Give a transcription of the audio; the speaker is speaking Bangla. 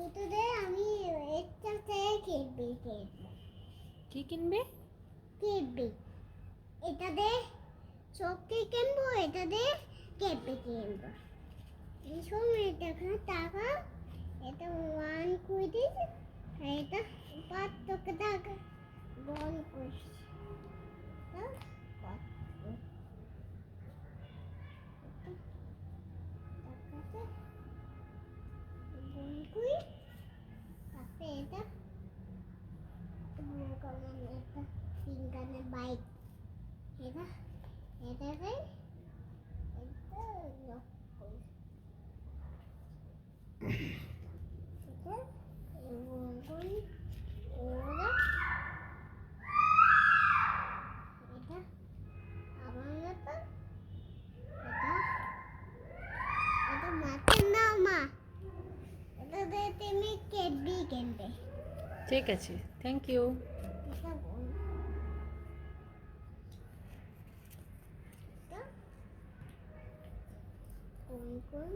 দুটো দে, আমি একটা থেকে কিনবি। কি কিনবে? কিনবি। এটা দে চোখকে কিনবো, এটা দে কেটে কিনবো। এই সময় দেখা টাকা, এটা 1 20, এটা 5 টাকা বল করছি। এটা বাইক, এটা এটাকে এটা লক করি। এটা এবং করি ওরা, এটা আমার মতো, এটা এটা মাথা না মা, এটা দিয়ে তুমি কেটবি কিনবে। ঠিক আছে, থ্যাংক ইউ। এটা বল, এটা কোন কোন